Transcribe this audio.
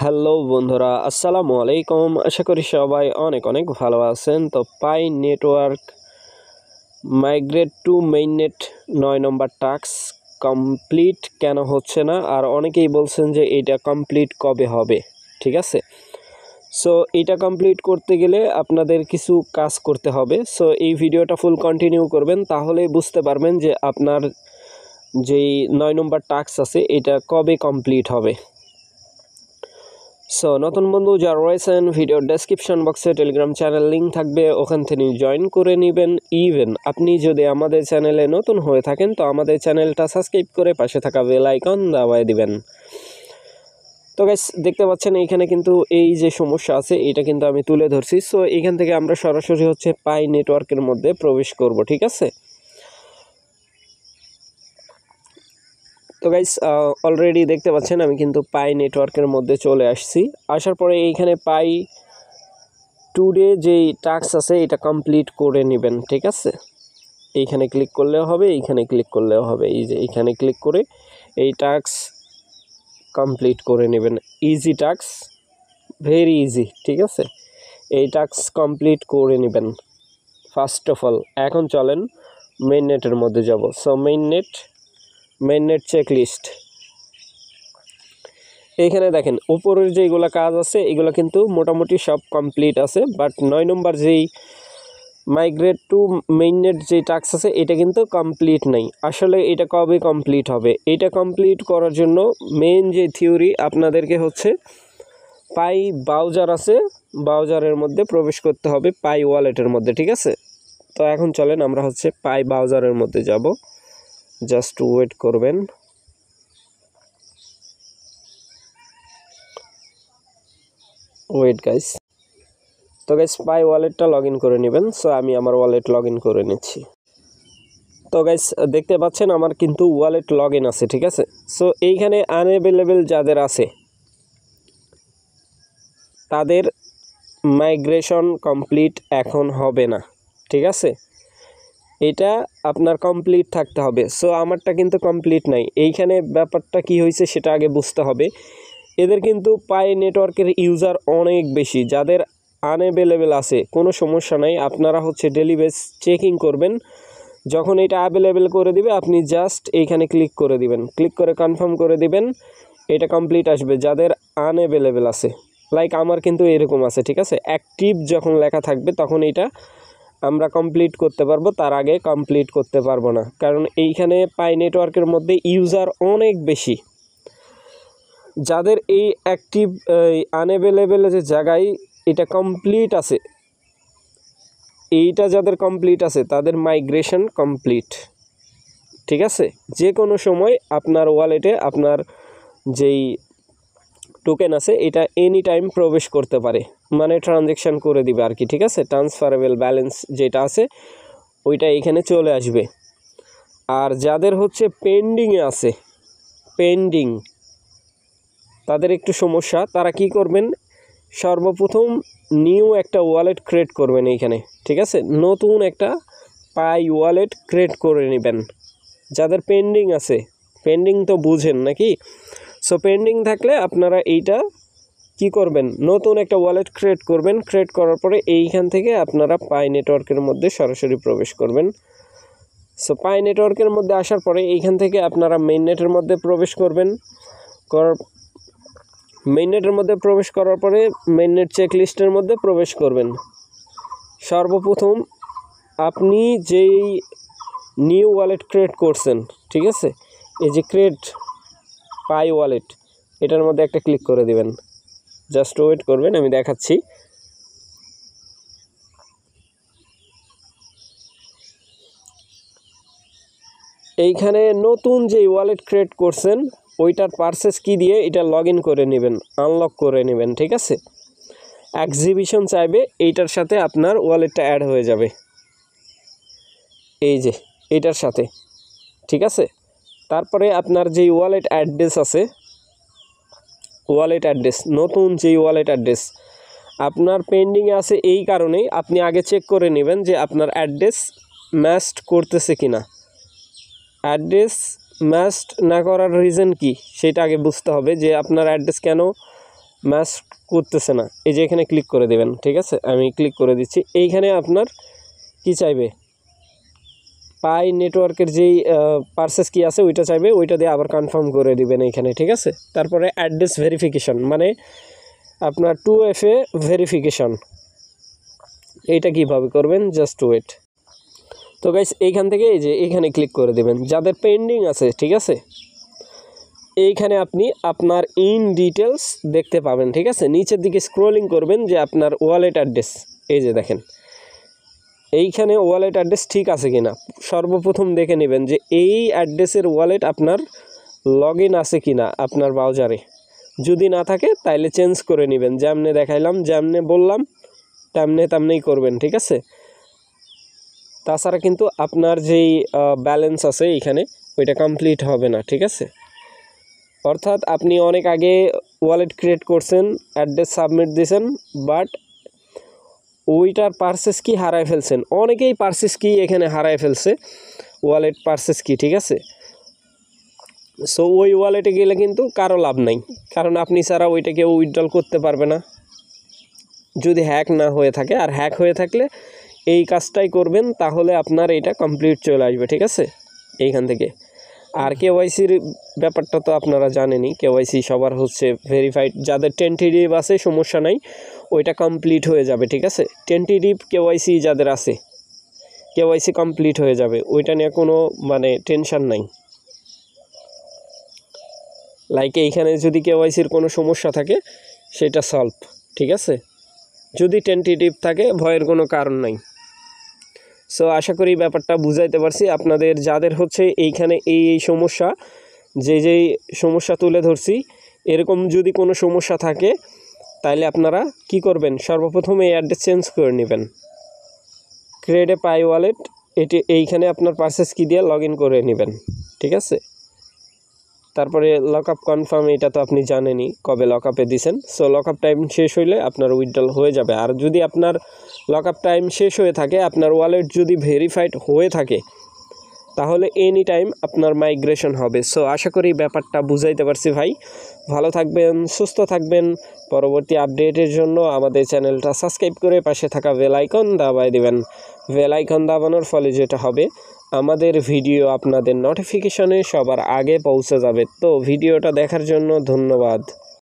Hello বন্ধুরা, আসসালামু আলাইকুম। আশা করি সবাই অনেক অনেক ভালো আছেন। তো Pi network migrate to mainnet 9 number task complete কেন হচ্ছে না, আর অনেকেই বলছেন যে এটা কমপ্লিট কবে হবে। ঠিক আছে, সো এটা কমপ্লিট করতে গেলে আপনাদের কিছু কাজ করতে হবে। সো এই ভিডিওটা ফুল কন্টিনিউ করবেন, তাহলেই বুঝতে পারবেন যে আপনার যেই 9 নম্বর টাস্ক আছে এটা কবে কমপ্লিট হবে। সো নতুন বন্ধু যারা রয়েছেন, ভিডিওর ডেসক্রিপশন বক্সে টেলিগ্রাম চ্যানেল লিঙ্ক থাকবে, ওখান থেকে জয়েন করে নেবেন। ইভেন আপনি যদি আমাদের চ্যানেলে নতুন হয়ে থাকেন তো আমাদের চ্যানেলটা সাবস্ক্রাইব করে পাশে থাকা বেল আইকন দাবায় দিবেন। তো গাইস দেখতে পাচ্ছেন এইখানে কিন্তু এই যে সমস্যা আছে এটা কিন্তু আমি তুলে ধরছি। সো এইখান থেকে আমরা সরাসরি হচ্ছে পাই নেটওয়ার্কের মধ্যে প্রবেশ করব। ঠিক আছে, তো গাইস অলরেডি দেখতে পাচ্ছেন আমি কিন্তু পাই নেটওয়ার্কের মধ্যে চলে আসছি। আসার পরে এইখানে পাই টুডে যেই টাস্ক আছে এটা কমপ্লিট করে নেবেন। ঠিক আছে, এইখানে ক্লিক করলেও হবে, এইখানে ক্লিক করলেও হবে। এই যে এইখানে ক্লিক করে এই টাস্ক কমপ্লিট করে নেবেন। Easy task, very easy. ঠিক আছে, এই টাস্ক কমপ্লিট করে নেবেন ফার্স্ট অফ অল। এখন চলেন মেইন নেটের মধ্যে যাব। So main net checklist. এইখানে দেখেন উপরের যেগুলো কাজ আছে এগুলো কিন্তু মোটামুটি সব কমপ্লিট আছে, বাট 9 নম্বর যেই মাইগ্রেট টু মেইননেট যে টাস্ক আছে এটা কিন্তু কমপ্লিট নাই। আসলে এটা কবে কমপ্লিট হবে? এটা কমপ্লিট করার জন্য মেইন যে থিওরি আপনাদেরকে হচ্ছে পাই ব্রাউজার আছে, ব্রাউজারের মধ্যে প্রবেশ করতে হবে পাই ওয়ালেটের মধ্যে। ঠিক আছে, তো এখন চলেন আমরা হচ্ছে পাই ব্রাউজারের মধ্যে যাব। জাস্ট ওয়েট করবেন। Wait guys. তো গাইস পাই ওয়ালেটটা লগ ইন করে নেবেন। সো আমি আমার ওয়ালেট লগ ইন করে নিচ্ছি। তো গাইস দেখতে পাচ্ছেন আমার কিন্তু ওয়ালেট লগ ইন আছে। ঠিক আছে, সো এইখানে আনএভেলেবেল যাদের আছে তাদের মাইগ্রেশন কমপ্লিট এখন হবে না। ঠিক আছে, এটা আপনার কমপ্লিট থাকতে হবে। সো আমারটা কিন্তু কমপ্লিট নাই। এইখানে ব্যাপারটা কি হয়েছে সেটা আগে বুঝতে হবে। এদের কিন্তু পাই নেটওয়ার্কের ইউজার অনেক বেশি। যাদের আনএভেলেবেল আছে কোনো সমস্যা নাই, আপনারা হচ্ছে ডেলি বেস চেকিং করবেন। যখন এটা অ্যাভেলেবেল করে দিবে আপনি জাস্ট এইখানে ক্লিক করে দিবেন, ক্লিক করে কনফার্ম করে দিবেন, এটা কমপ্লিট আসবে। যাদের আনএভেলেবেল আছে লাইক আমার কিন্তু এরকম আছে। ঠিক আছে, অ্যাক্টিভ যখন লেখা থাকবে তখন এটা আমরা কমপ্লিট করতে পারবো, তার আগে কমপ্লিট করতে পারবো না, কারণ এইখানে পাই নেটওয়ার্কের মধ্যে ইউজার অনেক বেশি। যাদের এই অ্যাক্টিভ আনএভেলেবেল যে জায়গায় এটা কমপ্লিট আছে, এইটা যাদের কমপ্লিট আছে তাদের মাইগ্রেশন কমপ্লিট। ঠিক আছে, যে কোনো সময় আপনার ওয়ালেটে আপনার যেই টোকেন আছে এটা এনি টাইম প্রবেশ করতে পারে, মানে ট্রানজ্যাকশান করে দিবে আর কি। ঠিক আছে, ট্রান্সফারেবল ব্যালেন্স যেটা আছে ওইটা এখানে চলে আসবে। আর যাদের হচ্ছে পেন্ডিংয়ে আছে, পেন্ডিং, তাদের একটু সমস্যা। তারা কি করবেন, সর্বপ্রথম নিউ একটা ওয়ালেট ক্রিয়েট করবেন এইখানে। ঠিক আছে, নতুন একটা পাই ওয়ালেট ক্রিয়েট করে নেবেন। যাদের পেন্ডিং আছে, পেন্ডিং তো বুঝেন নাকি? সো পেন্ডিং থাকলে আপনারা এইটা কি করবেন, নতুন একটা ওয়ালেট ক্রিয়েট করবেন। ক্রিয়েট করার পরে এইখান থেকে আপনারা পাই নেটওয়ার্কের মধ্যে সরাসরি প্রবেশ করবেন। সো পাই নেটওয়ার্কের মধ্যে আসার পরে এইখান থেকে আপনারা মেইন নেটের মধ্যে প্রবেশ করবেন। মেইন নেটের মধ্যে প্রবেশ করার পরে মেইন নেট চেক লিস্টের মধ্যে প্রবেশ করবেন। সর্বপ্রথম আপনি যেই নিউ ওয়ালেট ক্রিয়েট করছেন, ঠিক আছে, এই যে ক্রিয়েট পাই ওয়ালেট, এটার মধ্যে একটা ক্লিক করে দিবেন। জাস্ট ওয়েট করবেন, আমি দেখাচ্ছি। এইখানে নতুন যে ওয়ালেট ক্রিয়েট করছেন ওইটার পারচেস কি দিয়ে এটা লগ ইন করে নেবেন, আনলক করে নেবেন। ঠিক আছে, এক্সিবিশন চাইবে, এইটার সাথে আপনার ওয়ালেটটা অ্যাড হয়ে যাবে, এই যে এইটার সাথে। ঠিক আছে, তারপরে আপনার যেই ওয়ালেট অ্যাড্রেস আছে, ওয়ালেট অ্যাড্রেস, নতুন যেই ওয়ালেট অ্যাড্রেস আপনার পেন্ডিংয়ে আছে, এই কারণেই আপনি আগে চেক করে নেবেন যে আপনার অ্যাড্রেস ম্যাচড করতেছে কিনা। অ্যাড্রেস ম্যাচড না করার রিজন কি সেটা আগে বুঝতে হবে, যে আপনার অ্যাড্রেস কেন ম্যাচ করতেছে না, এই যে এখানে ক্লিক করে দেবেন। ঠিক আছে, আমি ক্লিক করে দিচ্ছি। এইখানে আপনার কি চাইবে, পাই নেটওয়ার্কের যেই পারচেস কি আছে ওইটা চাইবে, ওইটা দিয়ে আবার কনফার্ম করে দিবেন এইখানে। ঠিক আছে, তারপরে অ্যাড্রেস ভেরিফিকেশন, মানে আপনার 2FA ভেরিফিকেশন, এইটা কিভাবে করবেন, জাস্ট ওয়েট। তো গাইস এইখান থেকে এই যে এইখানে ক্লিক করে দেবেন, যাদের পেন্ডিং আছে। ঠিক আছে, এইখানে আপনি আপনার ইন ডিটেলস দেখতে পাবেন। ঠিক আছে, নিচের দিকে স্ক্রলিং করবেন যে আপনার ওয়ালেট অ্যাড্রেস, এই যে দেখেন এইখানে ওয়ালেট অ্যাড্রেস ঠিক আছে কিনা সর্বপ্রথম দেখে নেবেন যে এই অ্যাড্রেসের ওয়ালেট আপনার লগ ইন আছে কিনা আপনার ব্রাউজারে। যদি না থাকে তাইলে চেঞ্জ করে নেবেন, যেমনে দেখাইলাম, যেমনে বললাম তেমনেই করবেন। ঠিক আছে, তাছাড়া কিন্তু আপনার যেই ব্যালেন্স আছে এইখানে ওইটা কমপ্লিট হবে না। ঠিক আছে, অর্থাৎ আপনি অনেক আগে ওয়ালেট ক্রিয়েট করছেন, অ্যাড্রেস সাবমিট দিয়েছেন, বাট ওইটার পারচেস কি হারায় ফেলছেন। অনেকেই পারচেস কি এখানে হারায় ফেলছে, ওয়ালেট পারচেস কি। ঠিক আছে, সো ওই ওয়ালেটে গেলে কিন্তু কারো লাভ নাই, কারণ আপনি ছাড়া ওইটাকে উইথড্রল করতে পারবে না যদি হ্যাক না হয়ে থাকে। আর হ্যাক হয়ে থাকলে এই কাজটাই করবেন, তাহলে আপনার এটা কমপ্লিট চলে আসবে। ঠিক আছে, এইখান থেকে। আর কেওয়াইসির ব্যাপারটা তো আপনারা জানেনই, কেওয়াইসি সবার হচ্ছে ভেরিফাইড। যাদের টেন্টেটিভ আছে সমস্যা নাই, ওইটা কমপ্লিট হয়ে যাবে। ঠিক আছে, টেন্টেটিভ কেওয়াইসি যাদের আছে কেওয়াইসি কমপ্লিট হয়ে যাবে, ওইটা নিয়ে কোনো মানে টেনশন নাই। লাইক এইখানে যদি কেওয়াইসির কোনো সমস্যা থাকে সেটা সলভ। ঠিক আছে, যদি টেন্টেটিভ থাকে ভয়ের কোনো কারণ নাই। সো আশা করি ব্যাপারটা বুঝাইতে পারছি আপনাদের। যাদের হচ্ছে এইখানে এই সমস্যা, যেই সমস্যা তুলে ধরছি, এরকম যদি কোনো সমস্যা থাকে তাহলে আপনারা কি করবেন, সর্বপ্রথম এই অ্যাড্রেস চেঞ্জ করে নেবেন। ক্রিয়েট এ পাই ওয়ালেট, এটি এইখানে আপনার পারচেস কি দিয়ে লগ ইন করে নেবেন। ঠিক আছে, তারপরে লক আপ কনফার্ম, এটা তো আপনি জানেনই কবে লক আপে দিয়েছেন। সো লক আপ টাইম শেষ হইলে আপনার উইথড্রল হয়ে যাবে। আর যদি আপনার লক আপ টাইম শেষ হয়ে থাকে, আপনার ওয়ালেট যদি ভেরিফাইড হয়ে থাকে, তাহলে এনি টাইম আপনার মাইগ্রেশন হবে। সো আশা করি ব্যাপারটা বুঝাইতে পারছি ভাই। ভালো থাকবেন, সুস্থ থাকবেন। পরবর্তী আপডেটের জন্য আমাদের চ্যানেলটা সাবস্ক্রাইব করে পাশে থাকা বেল আইকন দাবায় দেবেন। বেল আইকন দাবানোর ফলে যেটা হবে, আমাদের ভিডিও আপনাদের নোটিফিকেশনে সবার আগে পৌঁছে যাবে। তো ভিডিওটা দেখার জন্য ধন্যবাদ।